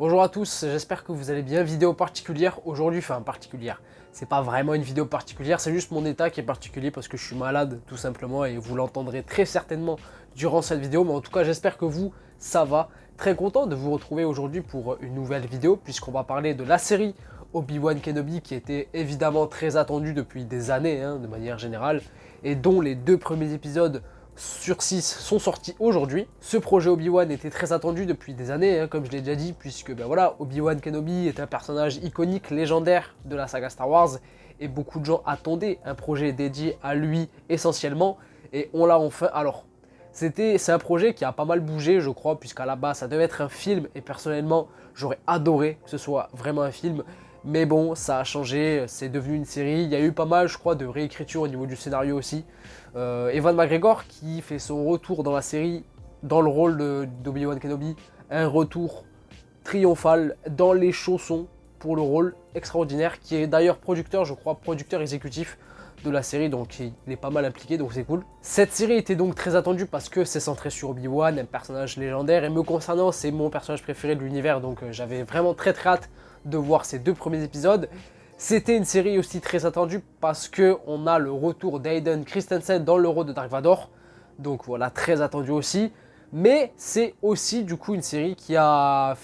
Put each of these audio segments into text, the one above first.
Bonjour à tous, j'espère que vous allez bien. Vidéo particulière aujourd'hui, enfin particulière. C'est pas vraiment une vidéo particulière, c'est juste mon état qui est particulier parce que je suis malade tout simplement et vous l'entendrez très certainement durant cette vidéo. Mais en tout cas, j'espère que vous, ça va. Très content de vous retrouver aujourd'hui pour une nouvelle vidéo puisqu'on va parler de la série Obi-Wan Kenobi qui était évidemment très attendue depuis des années de manière générale et dont les 2 premiers épisodes sur 6 sont sortis aujourd'hui. Ce projet Obi-Wan était très attendu depuis des années, comme je l'ai déjà dit, puisque voilà, Obi-Wan Kenobi est un personnage iconique, légendaire de la saga Star Wars, et beaucoup de gens attendaient un projet dédié à lui essentiellement, et on l'a enfin. Alors, c'est un projet qui a pas mal bougé, je crois, puisqu'à la base ça devait être un film, et personnellement, j'aurais adoré que ce soit vraiment un film. Mais bon, ça a changé, c'est devenu une série. Il y a eu pas mal, je crois, de réécriture au niveau du scénario aussi. Ewan McGregor qui fait son retour dans la série, dans le rôle d'Obi-Wan Kenobi. Un retour triomphal dans les chaussons pour le rôle extraordinaire. Qui est d'ailleurs producteur, je crois, producteur exécutif de la série. Donc il est pas mal impliqué, donc c'est cool. Cette série était donc très attendue parce que c'est centré sur Obi-Wan, un personnage légendaire. Et me concernant, c'est mon personnage préféré de l'univers. Donc j'avais vraiment très hâte de voir ces 2 premiers épisodes. C'était une série aussi très attendue parce que on a le retour d'Hayden Christensen dans le rôle de Dark Vador. Donc voilà, très attendu aussi. Mais c'est aussi du coup une série qui a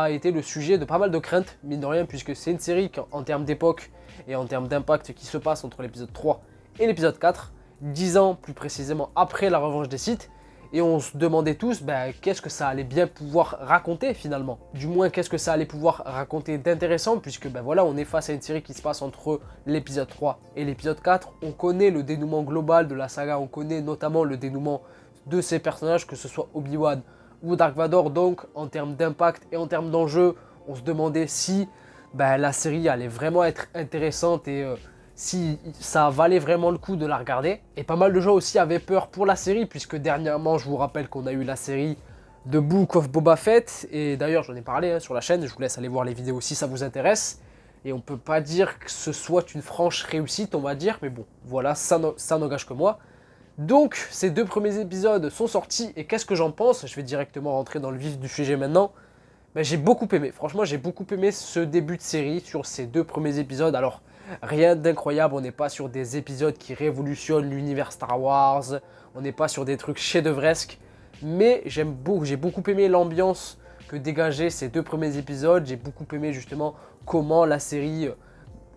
été le sujet de pas mal de craintes, mine de rien, puisque c'est une série qui, en termes d'époque et en termes d'impact, qui se passe entre l'épisode 3 et l'épisode 4, 10 ans plus précisément après la revanche des Sith. Et on se demandait tous qu'est-ce que ça allait bien pouvoir raconter finalement. Du moins, qu'est-ce que ça allait pouvoir raconter d'intéressant, puisque voilà, on est face à une série qui se passe entre l'épisode 3 et l'épisode 4. On connaît le dénouement global de la saga, on connaît notamment le dénouement de ces personnages, que ce soit Obi-Wan ou Dark Vador. Donc, en termes d'impact et en termes d'enjeu, on se demandait si la série allait vraiment être intéressante et si ça valait vraiment le coup de la regarder. Et pas mal de gens aussi avaient peur pour la série, puisque dernièrement, je vous rappelle qu'on a eu la série de Book of Boba Fett, et d'ailleurs j'en ai parlé sur la chaîne, je vous laisse aller voir les vidéos si ça vous intéresse. Et on peut pas dire que ce soit une franche réussite, on va dire, mais bon, voilà, ça n'engage que moi. Donc, ces 2 premiers épisodes sont sortis, et qu'est-ce que j'en pense? Je vais directement rentrer dans le vif du sujet maintenant. J'ai beaucoup aimé, franchement j'ai beaucoup aimé ce début de série sur ces 2 premiers épisodes. Alors rien d'incroyable, on n'est pas sur des épisodes qui révolutionnent l'univers Star Wars, on n'est pas sur des trucs chef-d'œuvresques, mais j'ai beaucoup aimé l'ambiance que dégageaient ces 2 premiers épisodes. J'ai beaucoup aimé justement comment la série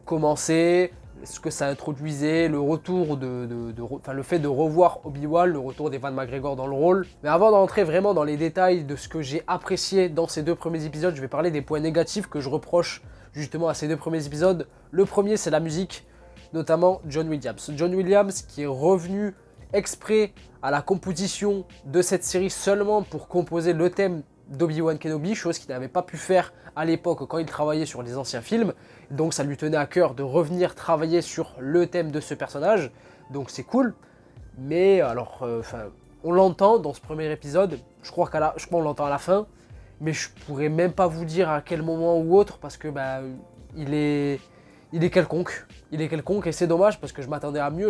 commençait, ce que ça introduisait, le retour le fait de revoir Obi-Wan, le retour d'Ewan McGregor dans le rôle. Mais avant d'entrer vraiment dans les détails de ce que j'ai apprécié dans ces 2 premiers épisodes, je vais parler des points négatifs que je reproche justement à ces 2 premiers épisodes. Le premier, c'est la musique, notamment John Williams. John Williams qui est revenu exprès à la composition de cette série seulement pour composer le thème d'Obi-Wan Kenobi, chose qu'il n'avait pas pu faire à l'époque quand il travaillait sur les anciens films. Donc ça lui tenait à cœur de revenir travailler sur le thème de ce personnage, donc c'est cool. Mais alors, on l'entend dans ce premier épisode, je crois qu'on l'entend à la fin, mais je pourrais même pas vous dire à quel moment ou autre, parce que il est quelconque. Il est quelconque et c'est dommage parce que je m'attendais à mieux,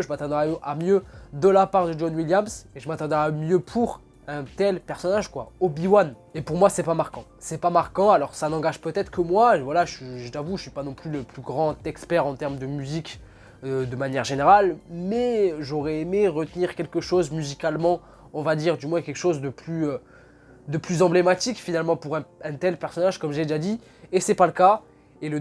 de la part de John Williams, et je m'attendais à mieux pour un tel personnage quoi, Obi-Wan. Et pour moi c'est pas marquant. C'est pas marquant, alors ça n'engage peut-être que moi, voilà, j'avoue je suis pas non plus le plus grand expert en termes de musique de manière générale, mais j'aurais aimé retenir quelque chose musicalement, on va dire, du moins quelque chose de plus emblématique finalement pour un tel personnage comme j'ai déjà dit, et c'est pas le cas. Et la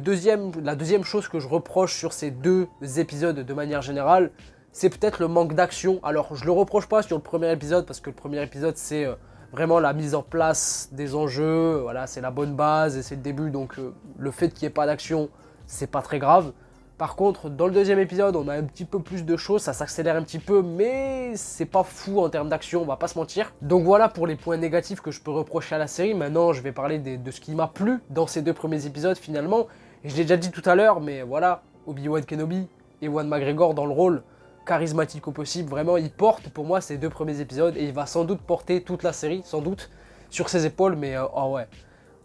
deuxième chose que je reproche sur ces 2 épisodes de manière générale, c'est peut-être le manque d'action. Alors, je le reproche pas sur le premier épisode, parce que le premier épisode, c'est vraiment la mise en place des enjeux. Voilà, c'est la bonne base et c'est le début, donc le fait qu'il n'y ait pas d'action, c'est pas très grave. Par contre, dans le 2e épisode, on a un petit peu plus de choses, ça s'accélère un petit peu, mais c'est pas fou en termes d'action, on va pas se mentir. Donc voilà pour les points négatifs que je peux reprocher à la série. Maintenant, je vais parler de ce qui m'a plu dans ces 2 premiers épisodes finalement. Et je l'ai déjà dit tout à l'heure, mais voilà, Obi-Wan Kenobi, Ewan McGregor dans le rôle, charismatique au possible, vraiment il porte pour moi ces 2 premiers épisodes, et il va sans doute porter toute la série, sans doute, sur ses épaules, mais oh ouais,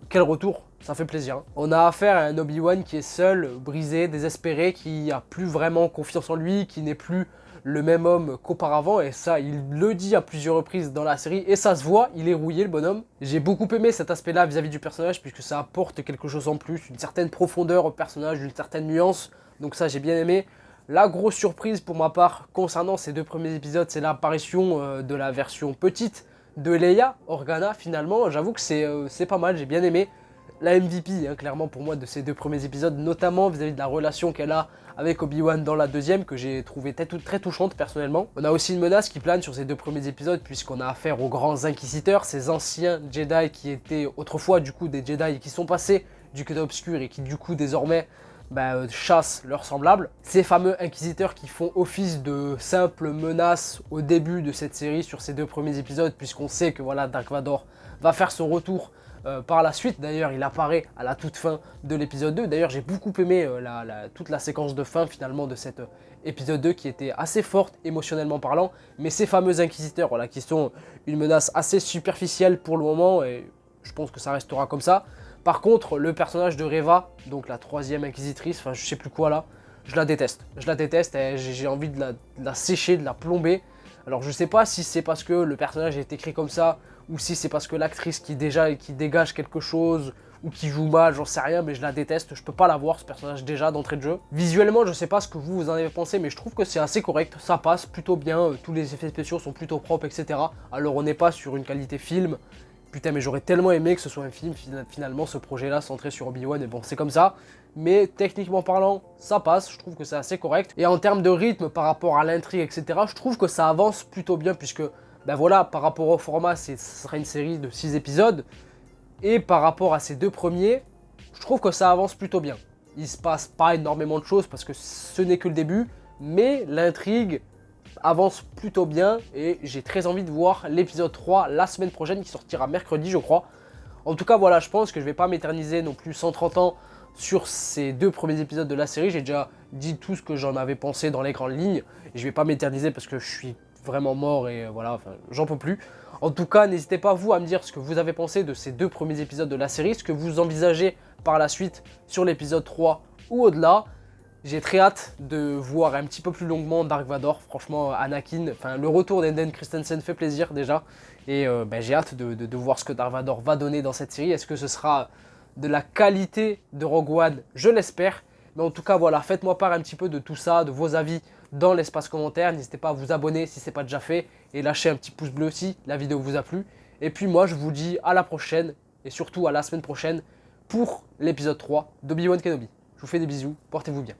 quel retour, ça fait plaisir. On a affaire à un Obi-Wan qui est seul, brisé, désespéré, qui a plus vraiment confiance en lui, qui n'est plus le même homme qu'auparavant, et ça, il le dit à plusieurs reprises dans la série, et ça se voit, il est rouillé le bonhomme. J'ai beaucoup aimé cet aspect-là vis-à-vis du personnage, puisque ça apporte quelque chose en plus, une certaine profondeur au personnage, une certaine nuance, donc ça j'ai bien aimé. La grosse surprise pour ma part concernant ces 2 premiers épisodes, c'est l'apparition de la version petite de Leia Organa finalement. J'avoue que c'est pas mal, j'ai bien aimé. La MVP, hein, clairement pour moi, de ces 2 premiers épisodes, notamment vis-à-vis de la relation qu'elle a avec Obi-Wan dans la deuxième, que j'ai trouvé très touchante personnellement. On a aussi une menace qui plane sur ces 2 premiers épisodes, puisqu'on a affaire aux grands inquisiteurs, ces anciens Jedi qui étaient autrefois du coup des Jedi et qui sont passés du côté obscur et qui du coup désormais chassent leurs semblables. Ces fameux inquisiteurs qui font office de simples menaces au début de cette série sur ces 2 premiers épisodes, puisqu'on sait que voilà, Dark Vador va faire son retour par la suite. D'ailleurs, il apparaît à la toute fin de l'épisode 2. D'ailleurs, j'ai beaucoup aimé toute la séquence de fin finalement de cet épisode 2 qui était assez forte émotionnellement parlant. Mais ces fameux inquisiteurs, voilà, qui sont une menace assez superficielle pour le moment, et je pense que ça restera comme ça. Par contre, le personnage de Reva, donc la 3e inquisitrice, enfin je sais plus quoi là, je la déteste. Je la déteste et j'ai envie de la sécher, de la plomber. Alors je sais pas si c'est parce que le personnage est écrit comme ça, ou si c'est parce que l'actrice qui dégage quelque chose, ou qui joue mal, j'en sais rien, mais je la déteste, je peux pas la voir ce personnage déjà d'entrée de jeu. Visuellement, je sais pas ce que vous en avez pensé, mais je trouve que c'est assez correct, ça passe plutôt bien, tous les effets spéciaux sont plutôt propres, etc. Alors on n'est pas sur une qualité film. Putain, mais j'aurais tellement aimé que ce soit un film, finalement, ce projet-là, centré sur Obi-Wan, et bon, c'est comme ça. Mais techniquement parlant, ça passe, je trouve que c'est assez correct. Et en termes de rythme, par rapport à l'intrigue, etc., je trouve que ça avance plutôt bien, puisque, ben voilà, par rapport au format, ce sera une série de 6 épisodes. Et par rapport à ces 2 premiers, je trouve que ça avance plutôt bien. Il se passe pas énormément de choses, parce que ce n'est que le début, mais l'intrigue avance plutôt bien et j'ai très envie de voir l'épisode 3 la semaine prochaine qui sortira mercredi je crois. En tout cas voilà, je pense que je vais pas m'éterniser non plus 130 ans sur ces 2 premiers épisodes de la série. J'ai déjà dit tout ce que j'en avais pensé dans les grandes lignes et je vais pas m'éterniser parce que je suis vraiment mort et voilà, enfin, j'en peux plus. En tout cas, n'hésitez pas vous à me dire ce que vous avez pensé de ces 2 premiers épisodes de la série, ce que vous envisagez par la suite sur l'épisode 3 ou au-delà. J'ai très hâte de voir un petit peu plus longuement Dark Vador. Franchement, Anakin, enfin le retour d'Hayden Christensen fait plaisir déjà. Et j'ai hâte de voir ce que Dark Vador va donner dans cette série. Est-ce que ce sera de la qualité de Rogue One? Je l'espère. Mais en tout cas, voilà, faites-moi part un petit peu de tout ça, de vos avis dans l'espace commentaire. N'hésitez pas à vous abonner si ce n'est pas déjà fait. Et lâcher un petit pouce bleu si la vidéo vous a plu. Et puis moi, je vous dis à la prochaine. Et surtout à la semaine prochaine pour l'épisode 3 d'Obi-Wan Kenobi. Je vous fais des bisous, portez-vous bien.